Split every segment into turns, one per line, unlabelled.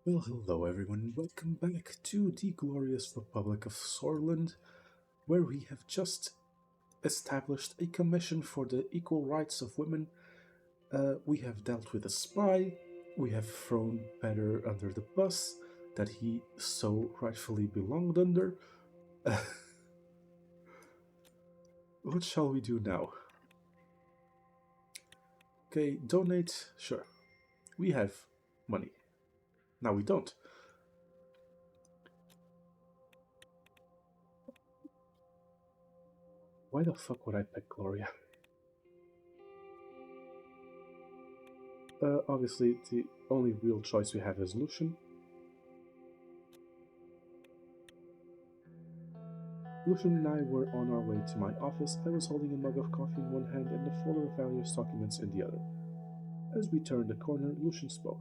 Well, hello everyone, welcome back to the glorious Republic of Sorland, where we have just established a commission for the equal rights of women. We have dealt with a spy, we have thrown Petter under the bus that he so rightfully belonged under. What shall we do now? Okay, donate, sure. We have money. Now we don't. Why the fuck would I pick Gloria? Obviously, the only real choice we have is Lucian. Lucian and I were on our way to my office. I was holding a mug of coffee in one hand and a folder of various documents in the other. As we turned the corner, Lucian spoke.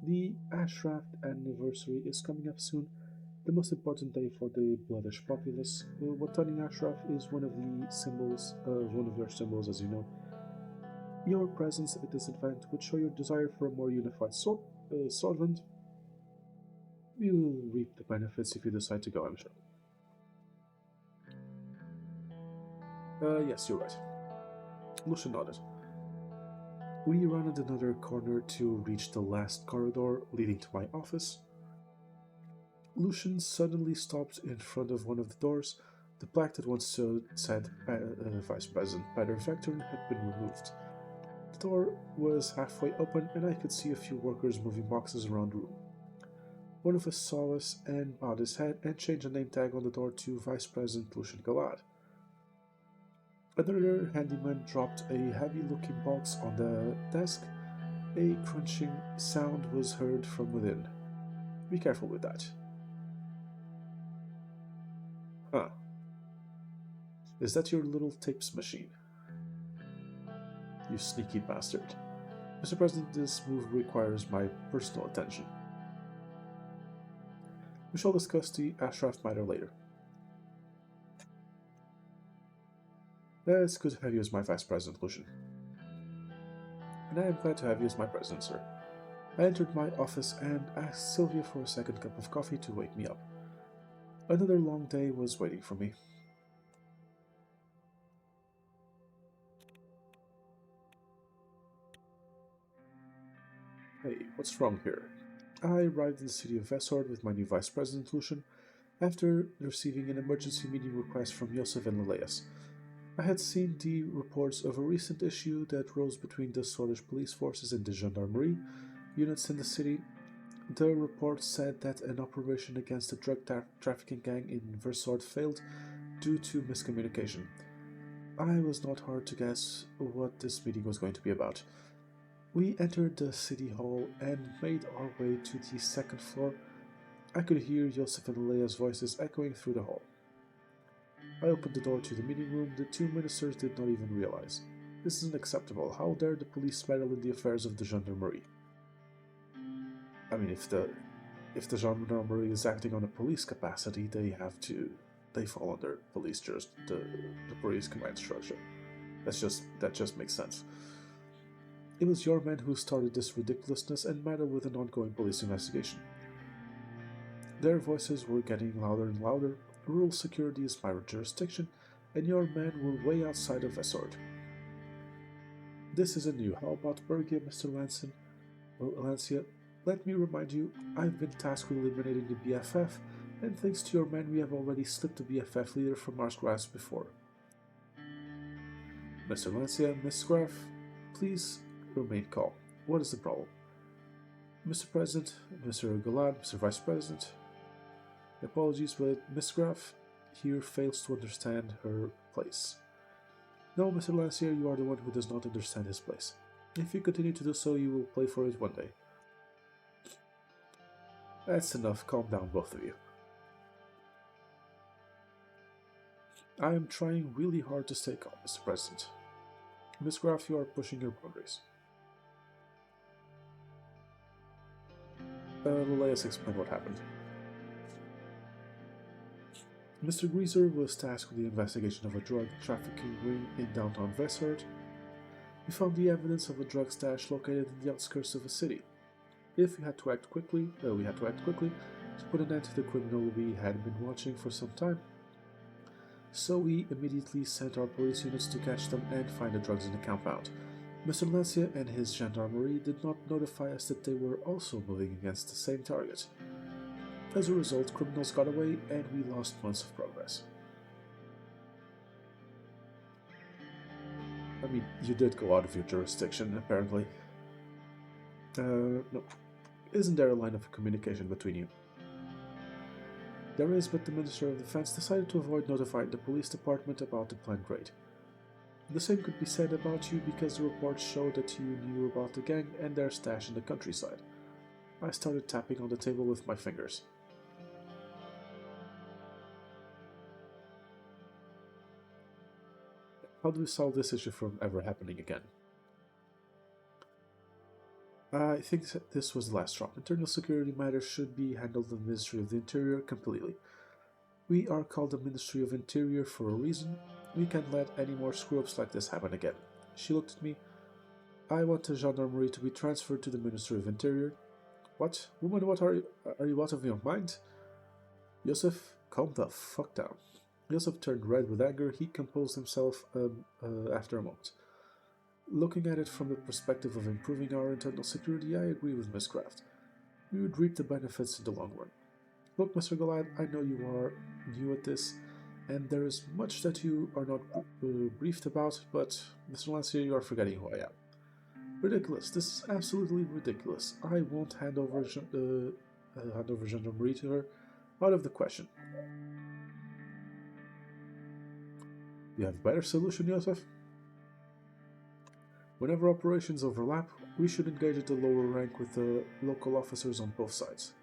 The Ashraf anniversary is coming up soon, the most important day for the Bloodish populace. Watani Ashraf is one of your symbols, as you know. Your presence at this event would show your desire for a more unified Solvent. You will reap the benefits if you decide to go, I'm sure. Yes, you're right. Lucian nodded. We rounded another corner to reach the last corridor leading to my office. Lucian suddenly stopped in front of one of the doors. The plaque that once said Vice President Peter Vectorn had been removed. The door was halfway open, and I could see a few workers moving boxes around the room. One of us saw us and bowed his head and changed the name tag on the door to Vice President Lucian Galad. Another handyman dropped a heavy-looking box on the desk. A crunching sound was heard from within. Be careful with that. Huh. Is that your little tapes machine? You sneaky bastard. Mr. President, this move requires my personal attention. We shall discuss the Ashraf matter later. It's good to have you as my Vice President, Lucian. And I am glad to have you as my President, sir. I entered my office and asked Sylvia for a second cup of coffee to wake me up. Another long day was waiting for me. Hey, what's wrong here? I arrived in the city of Vessord with my new Vice President, Lucian, after receiving an emergency meeting request from Yosef and Leleas. I had seen the reports of a recent issue that rose between the Swedish police forces and the gendarmerie units in the city. The report said that an operation against a drug trafficking gang in Versord failed due to miscommunication. I was not hard to guess what this meeting was going to be about. We entered the city hall and made our way to the second floor. I could hear Joseph and Leia's voices echoing through the hall. I opened the door to the meeting room. The two ministers did not even realize. This is unacceptable. How dare the police meddle in the affairs of the gendarmerie? I mean, if the gendarmerie is acting on a police capacity, they fall under the police command structure. That just makes sense. It was your men who started this ridiculousness and meddled with an ongoing police investigation. Their voices were getting louder and louder. Rural security is my jurisdiction, and your men were way outside of Vessord. This isn't new. How about Bergia, Mr. Lancia? Let me remind you, I've been tasked with eliminating the BFF, and thanks to your men we have already slipped the BFF leader from our grasp before. Mr. Lancia, Miss Graf, please remain calm. What is the problem? Mr. President, Mr. Galad, Mr. Vice President, apologies, but Miss Graf here fails to understand her place. No, Mr. Lancier, you are the one who does not understand his place. If you continue to do so, you will pay for it one day. That's enough. Calm down, both of you. I am trying really hard to stay calm, Mr. President. Miss Graf, you are pushing your boundaries. Let us explain what happened. Mr. Greaser was tasked with the investigation of a drug trafficking ring in downtown Vessord. We found the evidence of a drug stash located in the outskirts of a city. If we had to act quickly to put an end to the criminal we had been watching for some time. So we immediately sent our police units to catch them and find the drugs in the compound. Mr. Lancia and his gendarmerie did not notify us that they were also moving against the same target. As a result, criminals got away and we lost months of progress. I mean, you did go out of your jurisdiction, apparently. No. Isn't there a line of communication between you? There is, but the Minister of Defense decided to avoid notifying the police department about the planned raid. The same could be said about you because the reports showed that you knew about the gang and their stash in the countryside. I started tapping on the table with my fingers. How do we solve this issue from ever happening again? I think that this was the last drop. Internal security matters should be handled in the Ministry of the Interior completely. We are called the Ministry of Interior for a reason. We can't let any more screw-ups like this happen again. She looked at me. I want the gendarmerie to be transferred to the Ministry of Interior. What? Woman, what are you out of your mind? Yosef, calm the fuck down. Yosef turned red with anger. He composed himself after a moment. Looking at it from the perspective of improving our internal security, I agree with Miss Kraft. We would reap the benefits in the long run. Look, Mr. Goliath, I know you are new at this, and there is much that you are not briefed about, but, Mr. Lancia, you are forgetting who I am. Ridiculous. This is absolutely ridiculous. I won't hand over gendarmerie to her. Out of the question. You have a better solution, Joseph? Whenever operations overlap, we should engage at the lower rank with the local officers on both sides.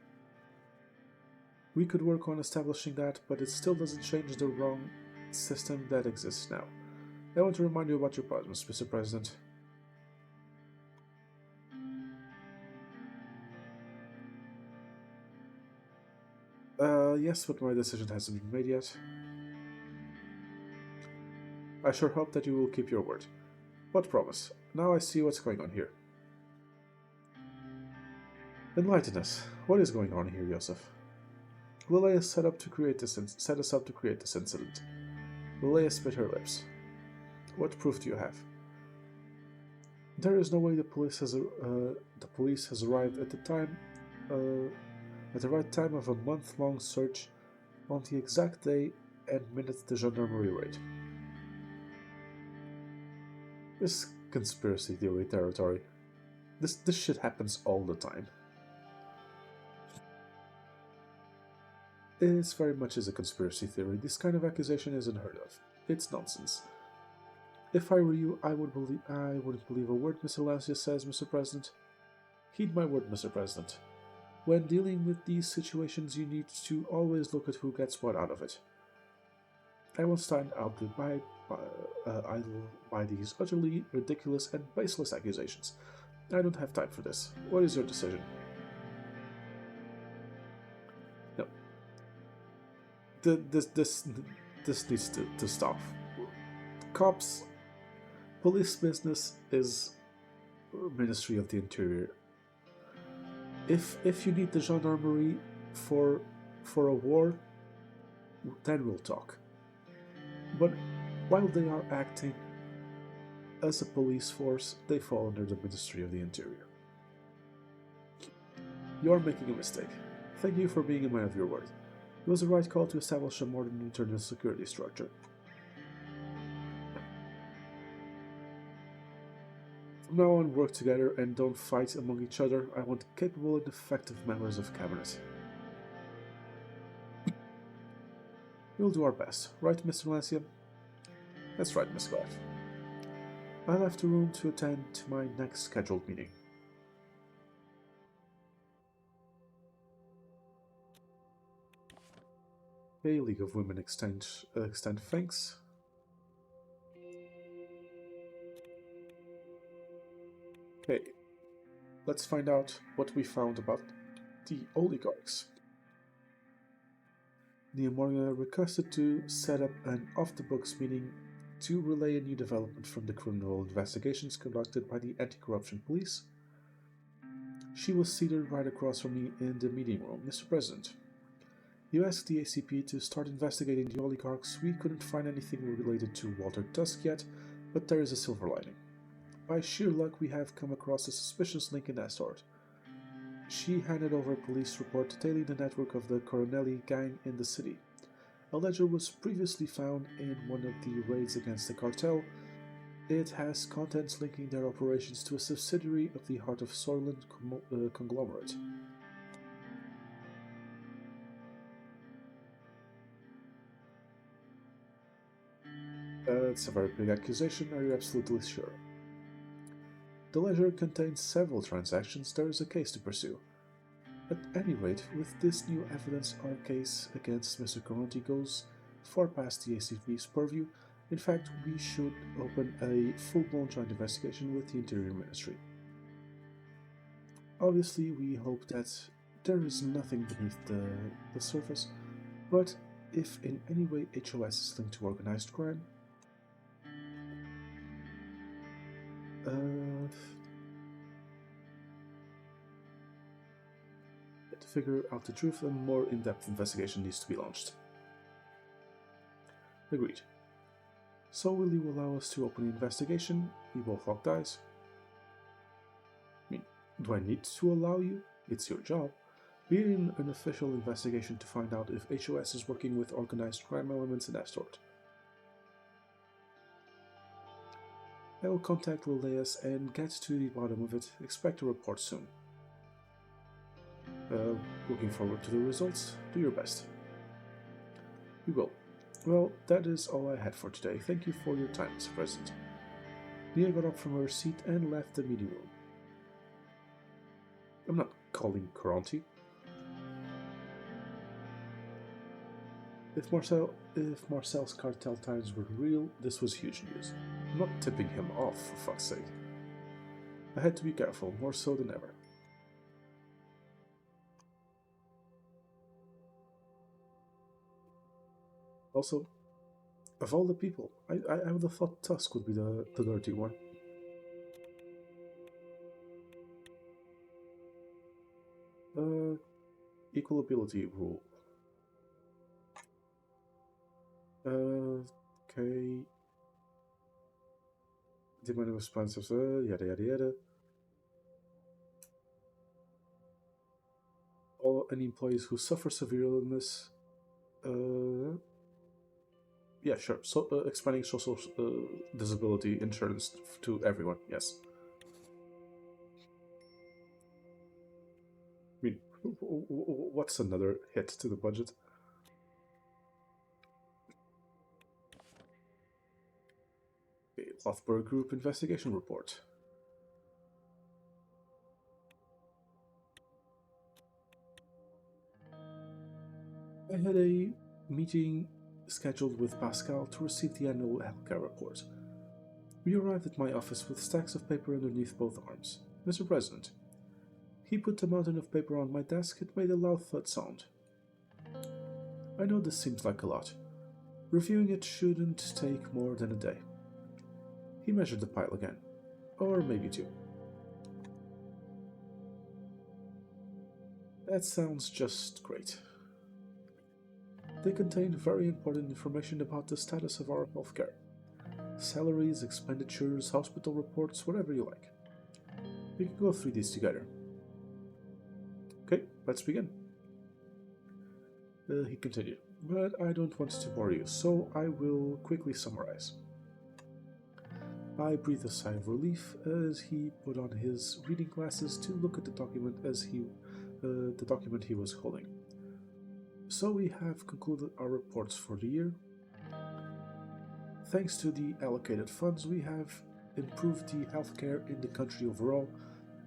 We could work on establishing that, but it still doesn't change the wrong system that exists now. I want to remind you about your promise, Mr. President. Yes, but my decision hasn't been made yet. I sure hope that you will keep your word. What promise? Now I see what's going on here. Enlighten us. What is going on here, Yosef? Lilia set us up to create this incident. Lilia spit her lips. What proof do you have? There is no way the police has arrived at the right time of a month-long search on the exact day and minute the gendarmerie raid. This conspiracy theory territory. This shit happens all the time. It very much is a conspiracy theory. This kind of accusation is unheard of. It's nonsense. If I were you, I wouldn't believe a word Mr. Lancia says, Mr. President. Heed my word, Mr. President. When dealing with these situations, you need to always look at who gets what out of it. I won't stand idle by these utterly ridiculous and baseless accusations. I don't have time for this. What is your decision? No. This needs to stop. Cops, police business is Ministry of the Interior. If you need the gendarmerie for a war, then we'll talk. But while they are acting as a police force, they fall under the Ministry of the Interior. You are making a mistake. Thank you for being a man of your word. It was the right call to establish a modern internal security structure. From now on, work together and don't fight among each other. I want capable and effective members of cabinet. We'll do our best, right, Mr. Lancia? That's right, Miss Clive. I left the room to attend to my next scheduled meeting. Okay, League of Women extend thanks. Okay, let's find out what we found about the oligarchs. Neomorga requested to set up an off-the-books meeting to relay a new development from the criminal investigations conducted by the anti-corruption police. She was seated right across from me in the meeting room. Mr. President, you asked the ACP to start investigating the oligarchs. We couldn't find anything related to Walter Tusk yet, but there is a silver lining. By sheer luck, we have come across a suspicious link in Astor. She handed over a police report detailing the network of the Coronelli gang in the city. A ledger was previously found in one of the raids against the cartel. It has contents linking their operations to a subsidiary of the Heart of Soylent conglomerate. It's a very big accusation, are you absolutely sure? The ledger contains several transactions. There is a case to pursue. At any rate, with this new evidence, our case against Mr. Coronti goes far past the ACP's purview. In fact, we should open a full-blown joint investigation with the Interior Ministry. Obviously, we hope that there is nothing beneath the surface, but if in any way HOS is linked to organized crime, to figure out the truth, a more in-depth investigation needs to be launched. Agreed. So will you allow us to open the investigation? We both locked eyes. I mean, do I need to allow you? It's your job. Begin an official investigation to find out if HOS is working with organized crime elements in Astort. I will contact Leleas and get to the bottom of it. Expect a report soon. Looking forward to the results. Do your best. We will. Well, that is all I had for today. Thank you for your time, Mr. President. Nia got up from her seat and left the meeting room. I'm not calling Coronti. If Marcel's cartel ties were real, this was huge news. I'm not tipping him off, for fuck's sake. I had to be careful, more so than ever. Also, of all the people, I would have thought Tusk would be the dirty one. Equal ability rule. Okay. Demand responses, yada yada yada. All any employees who suffer severe illness. Yeah, sure. So, expanding social disability insurance to everyone. Yes. I mean, what's another hit to the budget? Okay, Lothburg Group investigation report. I had a meeting scheduled with Pascal to receive the annual healthcare report. We arrived at my office with stacks of paper underneath both arms. Mr. President. He put the mountain of paper on my desk. It made a loud thud sound. I know this seems like a lot. Reviewing it shouldn't take more than a day. He measured the pile again. Or maybe two. That sounds just great. They contain very important information about the status of our healthcare. Salaries, expenditures, hospital reports, whatever you like. We can go through these together. Okay, let's begin. He continued, but I don't want to bore you, so I will quickly summarize. I breathed a sigh of relief as he put on his reading glasses to look at the document he was holding. So we have concluded our reports for the year. Thanks to the allocated funds, we have improved the healthcare in the country overall.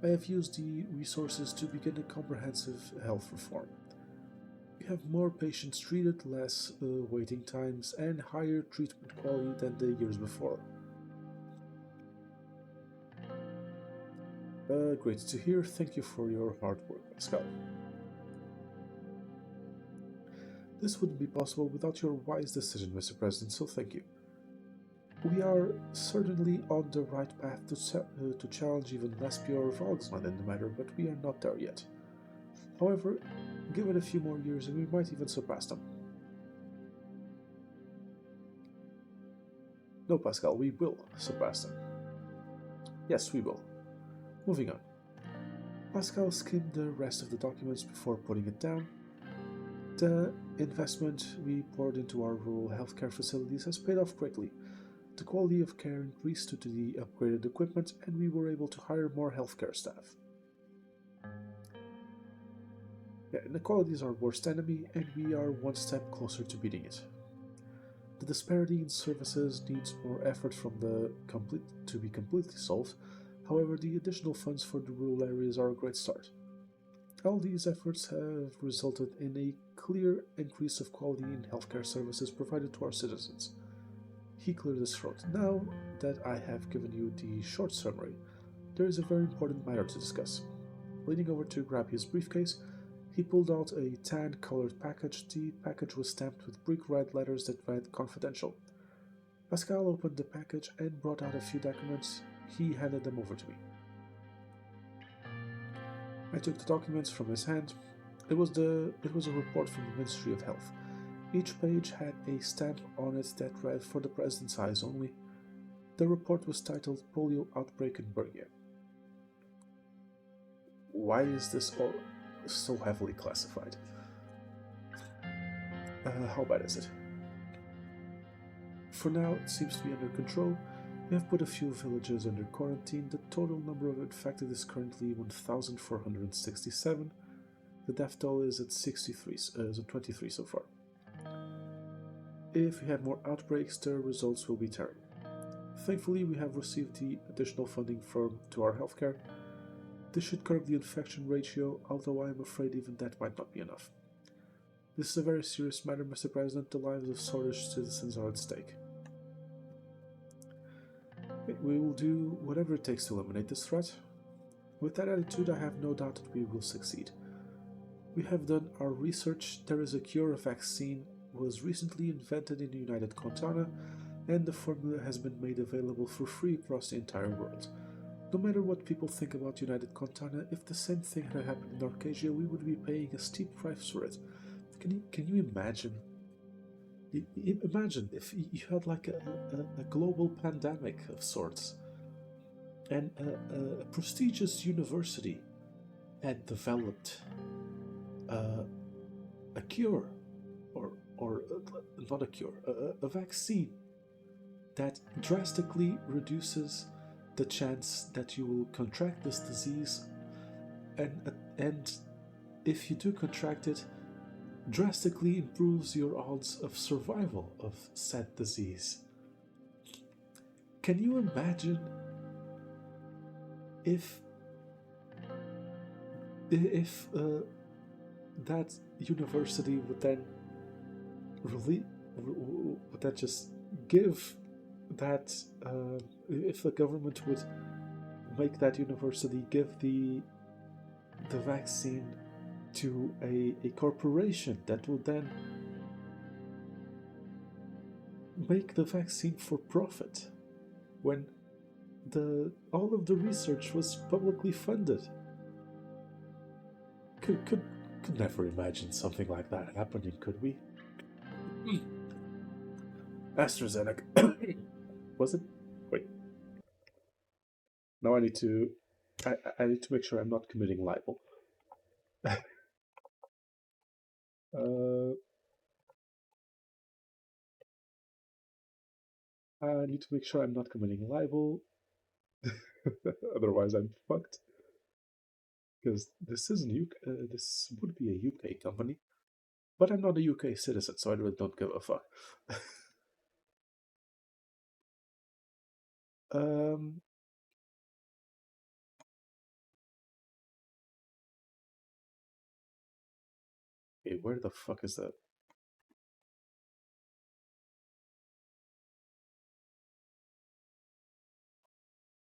I have used the resources to begin a comprehensive health reform. We have more patients treated, less waiting times, and higher treatment quality than the years before. Great to hear. Thank you for your hard work, Pascal. This wouldn't be possible without your wise decision, Mr. President, so thank you. We are certainly on the right path to challenge even less pure Volksland in the matter, but we are not there yet. However, give it a few more years and we might even surpass them. No, Pascal, we will surpass them. Yes, we will. Moving on. Pascal skimmed the rest of the documents before putting it down. The investment we poured into our rural healthcare facilities has paid off quickly. The quality of care increased due to the upgraded equipment, and we were able to hire more healthcare staff. Yeah, inequality is our worst enemy, and we are one step closer to beating it. The disparity in services needs more effort from the complete to be completely solved. However, the additional funds for the rural areas are a great start. All these efforts have resulted in a clear increase of quality in healthcare services provided to our citizens. He cleared his throat. Now that I have given you the short summary, there is a very important matter to discuss. Leaning over to grab his briefcase, he pulled out a tan colored package. The package was stamped with brick red letters that read confidential. Pascal opened the package and brought out a few documents. He handed them over to me. I took the documents from his hand. It was a report from the Ministry of Health. Each page had a stamp on it that read for the President's eyes only. The report was titled Polio Outbreak in Bergia. Why is this all so heavily classified? How bad is it? For now, it seems to be under control. We have put a few villages under quarantine. The total number of infected is currently 1,467. The death toll is at 63, so 23 so far. If we have more outbreaks, the results will be terrible. Thankfully, we have received the additional funding to our healthcare. This should curb the infection ratio, although I am afraid even that might not be enough. This is a very serious matter, Mr. President. The lives of Swedish citizens are at stake. We will do whatever it takes to eliminate this threat. With that attitude, I have no doubt that we will succeed. We have done our research. There is a cure. A vaccine was recently invented in the United Contana, and the formula has been made available for free across the entire world. No matter what people think about United Contana, if the same thing had happened in Arcadia, we would be paying a steep price for it. Can you imagine? Imagine if you had like a global pandemic of sorts, and a prestigious university had developed uh, a cure, or not a cure, a vaccine that drastically reduces the chance that you will contract this disease, and if you do contract it, drastically improves your odds of survival of said disease. Can you imagine if that university would then really would that just give that if the government would make that university give the vaccine to a corporation that will then make the vaccine for profit when the all of the research was publicly funded. Could never imagine something like that happening, could we? AstraZeneca. Was it? Wait. Now I need to. I need to make sure I'm not committing libel. uh, I need to make sure I'm not committing libel. Otherwise, I'm fucked. Because this isn't UK. This would be a UK company, but I'm not a UK citizen, so I really don't give a fuck. um, okay, where the fuck is that?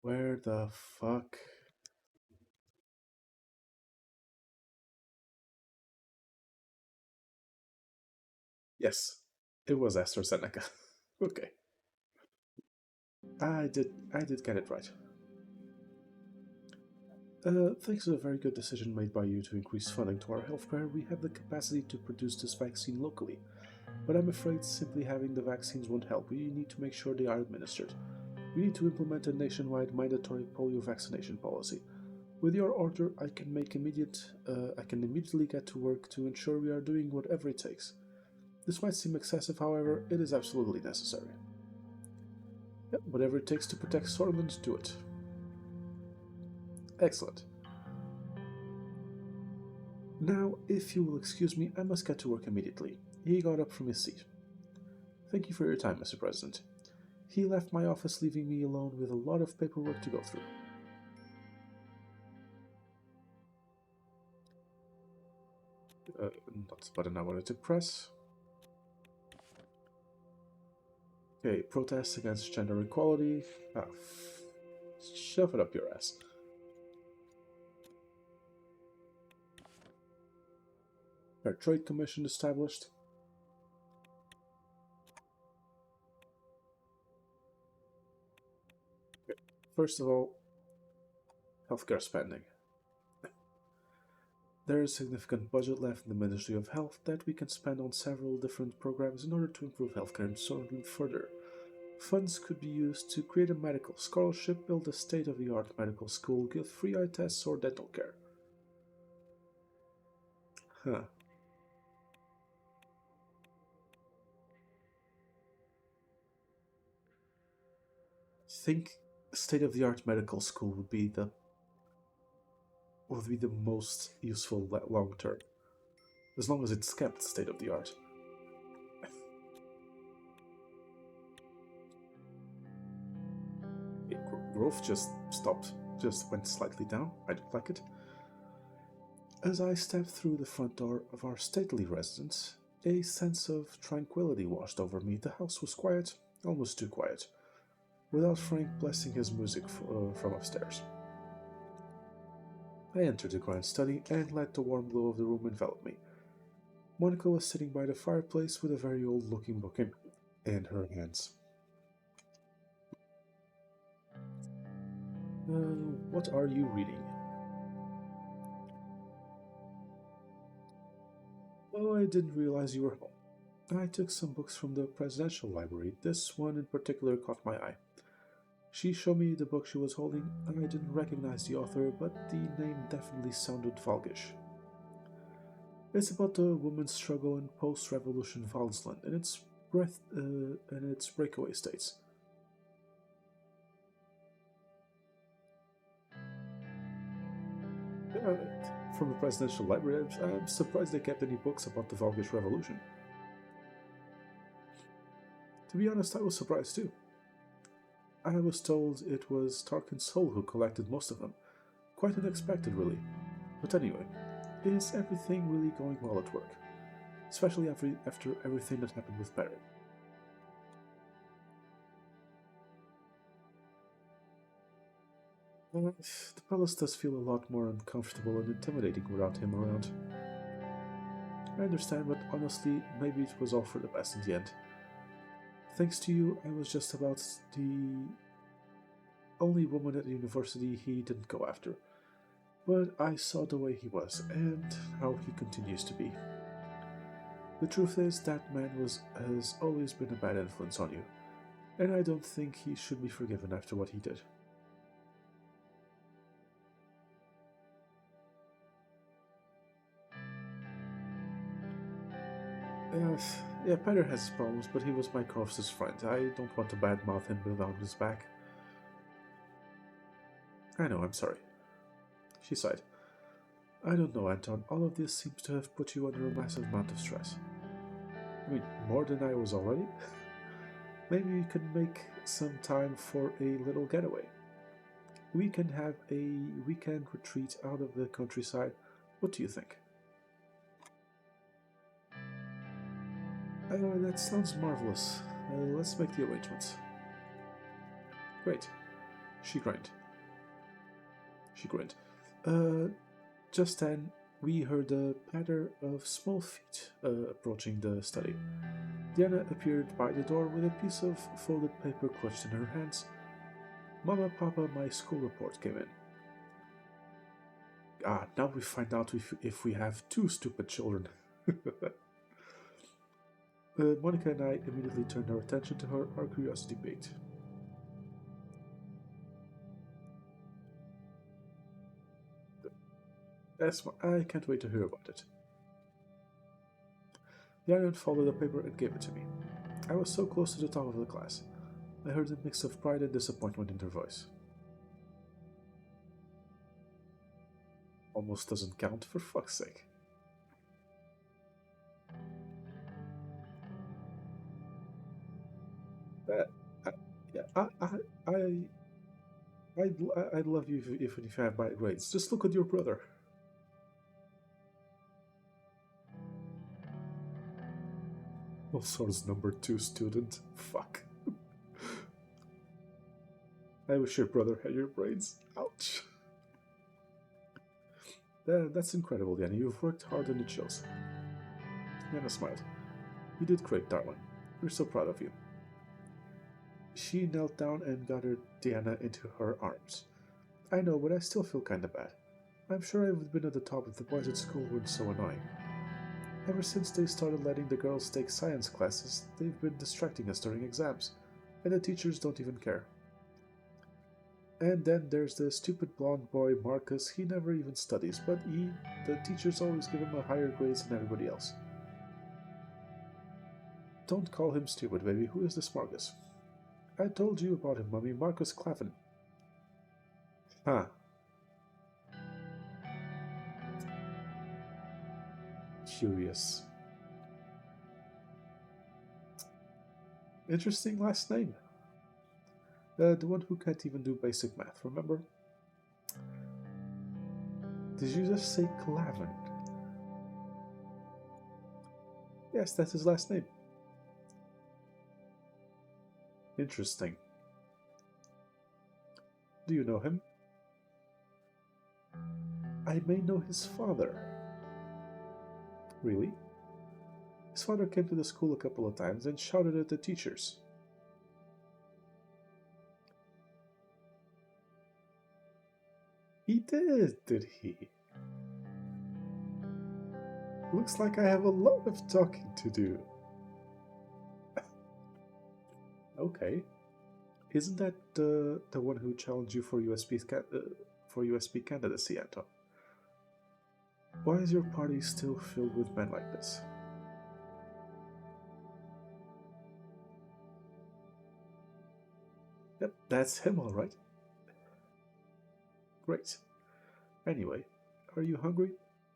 Where the fuck? Yes, it was AstraZeneca. Okay. I did get it right. Thanks to a very good decision made by you to increase funding to our healthcare, we have the capacity to produce this vaccine locally. But I'm afraid simply having the vaccines won't help. We need to make sure they are administered. We need to implement a nationwide mandatory polio vaccination policy. With your order, I can immediately get to work to ensure we are doing whatever it takes. This might seem excessive, however, it is absolutely necessary. Yep, whatever it takes to protect Sorland, do it. Excellent. Now, if you will excuse me, I must get to work immediately. He got up from his seat. Thank you for your time, Mr. President. He left my office, leaving me alone with a lot of paperwork to go through. Not the button I wanted to press. Okay, protests against gender equality. Ah, shove it up your ass. Fair Trade Commission established. Okay. First of all, healthcare spending. There is significant budget left in the Ministry of Health that we can spend on several different programs in order to improve healthcare and so on further. Funds could be used to create a medical scholarship, build a state-of-the-art medical school, give free eye tests or dental care. Huh. I think state-of-the-art medical school would be the most useful long term, as long as it's kept state-of-the-art. Growth just stopped, just went slightly down. I don't like it. As I stepped through the front door of our stately residence, a sense of tranquility washed over me. The house was quiet, almost too quiet, without Frank blasting his music from upstairs. I entered the grand study and let the warm glow of the room envelop me. Monica was sitting by the fireplace with a very old-looking book in her hands. What are you reading? Oh, I didn't realize you were home. I took some books from the presidential library. This one in particular caught my eye. She showed me the book she was holding, and I didn't recognize the author, but the name definitely sounded Volgish. It's about the woman's struggle in post-revolution Valsland and its breakaway states. Uh, from the presidential library, I'm surprised they kept any books about the Volgish Revolution. To be honest, I was surprised too. I was told it was Tarkin Soul who collected most of them. Quite unexpected, really. But anyway, is everything really going well at work? Especially after everything that happened with Perry. The palace does feel a lot more uncomfortable and intimidating without him around. I understand, but honestly, maybe it was all for the best in the end. Thanks to you, I was just about the only woman at the university he didn't go after. But I saw the way he was, and how he continues to be. The truth is, that man has always been a bad influence on you, and I don't think he should be forgiven after what he did. Uh, yeah, Peter has his problems, but he was my closest friend. I don't want to badmouth him behind his back. I know, I'm sorry. She sighed. I don't know, Anton. All of this seems to have put you under a massive amount of stress. I mean, more than I was already? Maybe we could make some time for a little getaway. We can have a weekend retreat out of the countryside. What do you think? That sounds marvelous. Let's make the arrangements. Great. She grinned. She grinned. Uh, just then, We heard a patter of small feet approaching the study. Diana appeared by the door with a piece of folded paper clutched in her hands. Mama, Papa, my school report came in. Ah, now we find out if we have two stupid children. Monica and I immediately turned our attention to her, our curiosity piqued. I can't wait to hear about it. Diana unfolded the paper and gave it to me. I was so close to the top of the class. I heard a mix of pride and disappointment in her voice. Almost doesn't count, for fuck's sake. Uh, I, yeah, I'd love you if you have bad grades. Just look at your brother. Also, as number two student. Fuck. I wish your brother had your brains. Ouch. That's incredible, Danny. You've worked hard and it shows. Yana smiled. You did great, darling. We're so proud of you. She knelt down and gathered Diana into her arms. I know, but I still feel kinda bad. I'm sure I would have been at the top if the boys at school weren't so annoying. Ever since they started letting the girls take science classes, they've been distracting us during exams, and the teachers don't even care. And then there's the stupid blonde boy Marcus. He never even studies, but the teachers always give him a higher grades than everybody else. Don't call him stupid, baby. Who is this Marcus? I told you about him, Mummy. Marcus Clavin. Huh. Curious. Interesting last name. The one who can't even do basic math, remember? Did you just say Clavin? Yes, that's his last name. Interesting. Do you know him? I may know his father. Really? His father came to the school a couple of times and shouted at the teachers. He did he? Looks like I have a lot of talking to do. Okay. Isn't that the one who challenged you for USB candidacy, Anton? Why is your party still filled with men like this? Yep, that's him, all right. Great. Anyway, are you hungry?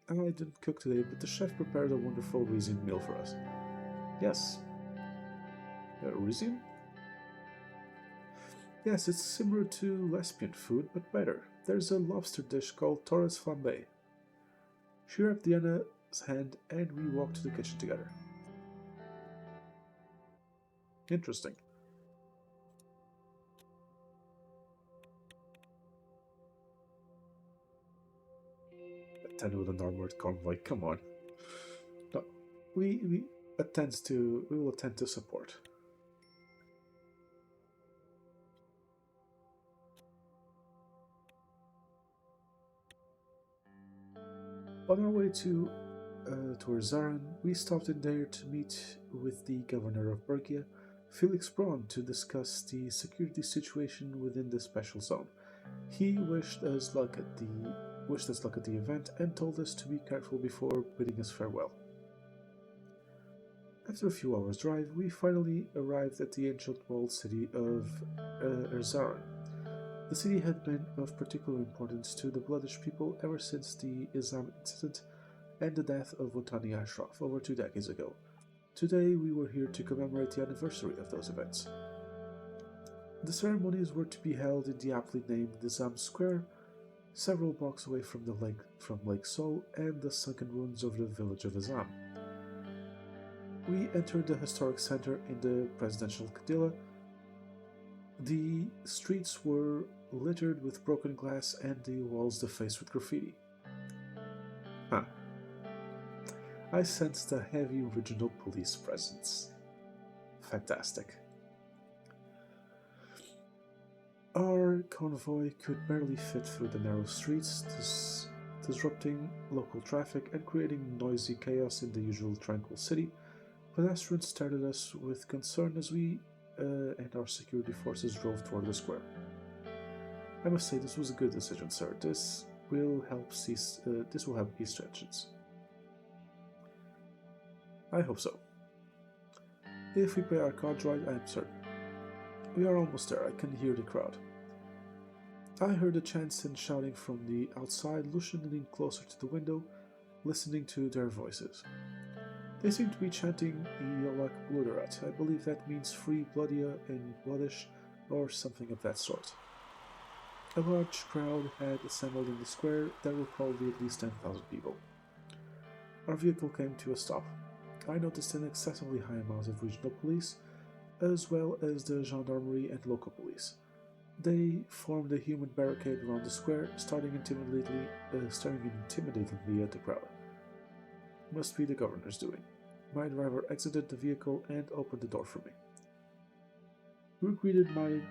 I didn't cook today, but the chef prepared a wonderful Riesian meal for us. Yes. Riesian? Yes, it's similar to lesbian food, but better. There's a lobster dish called Torres Flambe. She wrapped Diana's hand and we walked to the kitchen together. Interesting. Attend with an armored convoy, come on. No, we will attend to support. On our way to Suzerain, we stopped in there to meet with the governor of Bergia, Felix Braun, to discuss the security situation within the special zone. He wished us luck at the event and told us to be careful before bidding us farewell. After a few hours' drive, we finally arrived at the ancient walled city of Erzaran. The city had been of particular importance to the Bloodish people ever since the Islam incident and the death of Watani Ashraf over 2 decades ago. Today we were here to commemorate the anniversary of those events. The ceremonies were to be held in the aptly named Nizam Square, several blocks away from Lake Sol and the sunken ruins of the village of Azam. We entered the historic center in the presidential Cadilla. The streets were littered with broken glass and the walls defaced with graffiti. Huh. I sensed a heavy original police presence. Fantastic. Our convoy could barely fit through the narrow streets, disrupting local traffic and creating noisy chaos in the usual tranquil city. Pedestrians stared at us with concern as we and our security forces drove toward the square. I must say this was a good decision, sir. This will help ease tensions. I hope so. If we pay our cards right, I am certain. We are almost there. I can hear the crowd. I heard the chants and shouting from the outside, Lucian leaned closer to the window, listening to their voices. They seem to be chanting Yolak Bluderat. I believe that means free Bloodia in Bloodish, or something of that sort. A large crowd had assembled in the square. There were probably at least 10,000 people. Our vehicle came to a stop. I noticed an excessively high amount of regional police, as well as the gendarmerie and local police. They formed a human barricade around the square, staring intimidatingly at the crowd. Must be the governor's doing. My driver exited the vehicle and opened the door for me. We greeted my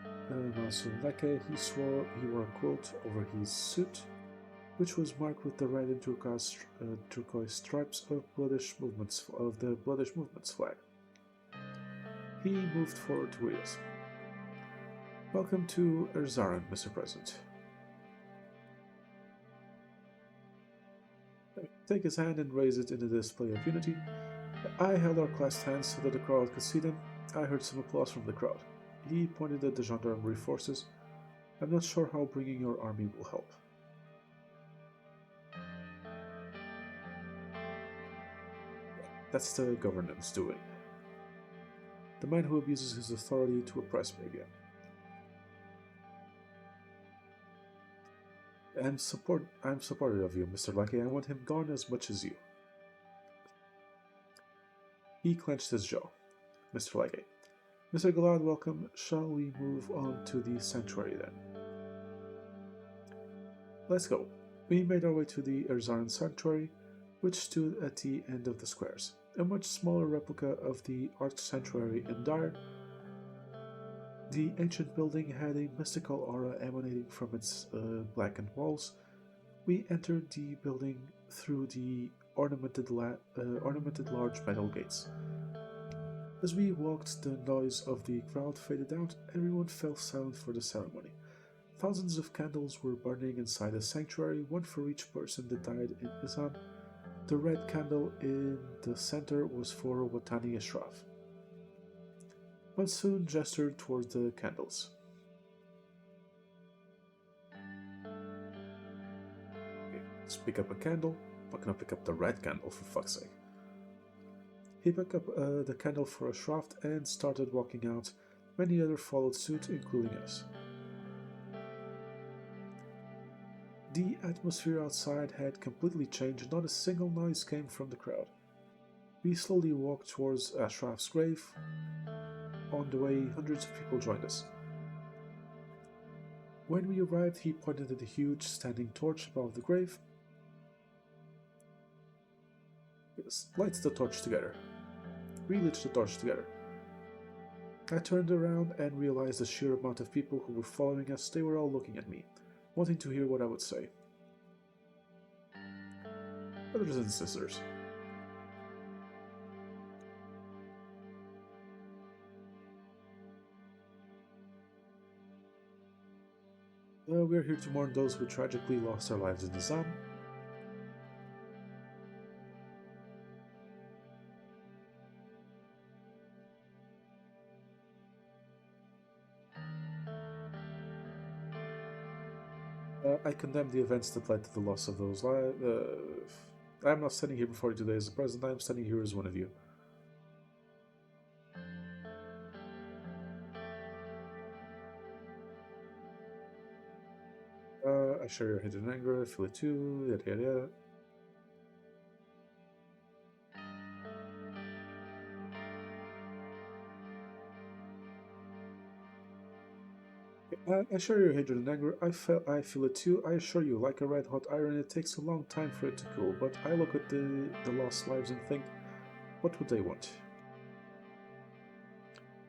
Master Leke. He swore he wore a quote over his suit, which was marked with the red and turquoise stripes of the Bloodish Movement's flag. He moved forward to greet us. Welcome to Suzerain, Mr. President. Take his hand and raise it in a display of unity. I held our clasped hands so that the crowd could see them. I heard some applause from the crowd. He pointed at the gendarmerie forces. I'm not sure how bringing your army will help. That's the governance doing. The man who abuses his authority to oppress me again. I'm supportive of you, Mr. Lucky. I want him gone as much as you. He clenched his jaw. Mr. Lucky. Mr. Galad, welcome. Shall we move on to the sanctuary then? Let's go. We made our way to the Suzerain sanctuary, which stood at the end of the squares. A much smaller replica of the Arch Sanctuary in Dire. The ancient building had a mystical aura emanating from its blackened walls. We entered the building through the ornamented large metal gates. As we walked, the noise of the crowd faded out. Everyone fell silent for the ceremony. Thousands of candles were burning inside the sanctuary, one for each person that died in Islam. The red candle in the center was for Watani Ashraf. Monsoon gestured towards the candles. Okay, let's pick up a candle. I'm not gonna pick up the red candle for fuck's sake. He picked up the candle for Ashraf and started walking out. Many others followed suit, including us. The atmosphere outside had completely changed. Not a single noise came from the crowd. We slowly walked towards Ashraf's grave. On the way, hundreds of people joined us. When we arrived, he pointed at a huge standing torch above the grave. Yes, light the torch together. We lit the torch together. I turned around and realized the sheer amount of people who were following us. They were all looking at me, wanting to hear what I would say. Brothers and sisters. We are here to mourn those who tragically lost their lives in Nizam. I condemn the events that led to the loss of those lives. I'm not standing here before you today as the president, I'm standing here as one of you. I share your hidden anger, I feel it too, yada yada yada. I share your hatred and anger. I feel it too. I assure you, like a red hot iron, it takes a long time for it to cool. But I look at the lost lives and think, what would they want?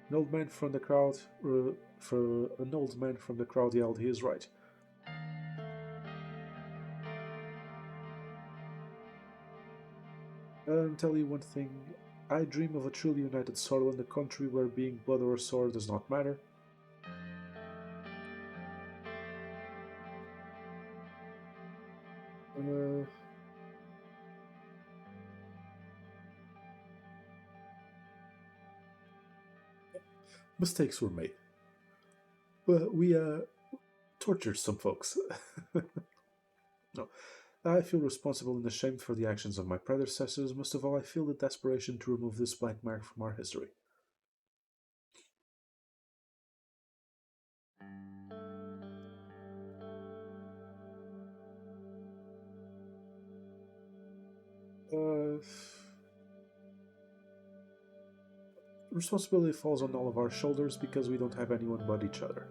An old man from the crowd, for an old man from the crowd yelled, "He is right." I'll tell you one thing. I dream of a truly united Sorrel in a country where being blood or sword does not matter. Uh, Mistakes were made. But we tortured some folks. No, I feel responsible and ashamed for the actions of my predecessors. Most of all, I feel the desperation to remove this black mark from our history. Uh, Responsibility falls on all of our shoulders because we don't have anyone but each other.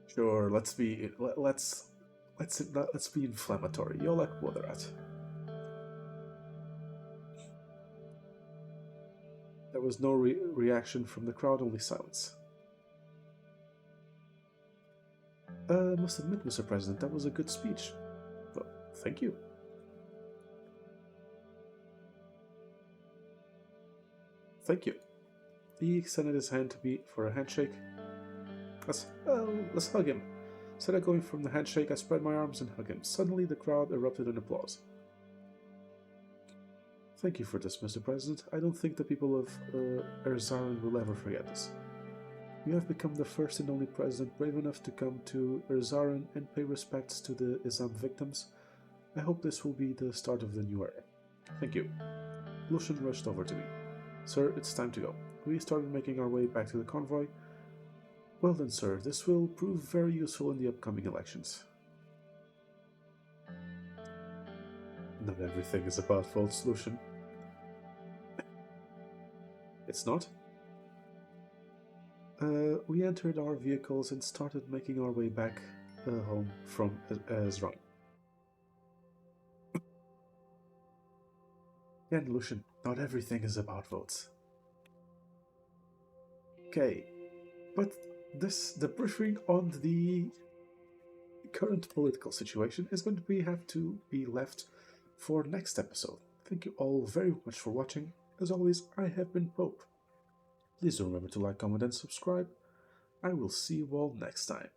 Sure, let's be inflammatory. You're like moderate. There was no reaction from the crowd, only silence. I must admit, Mr. President, that was a good speech. Well, thank you. Thank you. He extended his hand to me for a handshake. Let's hug him. Instead of going from the handshake, I spread my arms and hugged him. Suddenly, the crowd erupted in applause. Thank you for this, Mr. President. I don't think the people of Erzarin will ever forget this. You have become the first and only president brave enough to come to Erzarin and pay respects to the Isam victims. I hope this will be the start of the new era. Thank you. Lucian rushed over to me. Sir, it's time to go. We started making our way back to the convoy. Well then, sir, this will prove very useful in the upcoming elections. Not everything is about votes, Lucian. It's not? We entered our vehicles and started making our way back home from Ezran. And Lucian, not everything is about votes. Okay, but the briefing on the current political situation is going to have to be left for next episode. Thank you all very much for watching. As always, I have been Pope. Please remember to like, comment, and subscribe. I will see you all next time.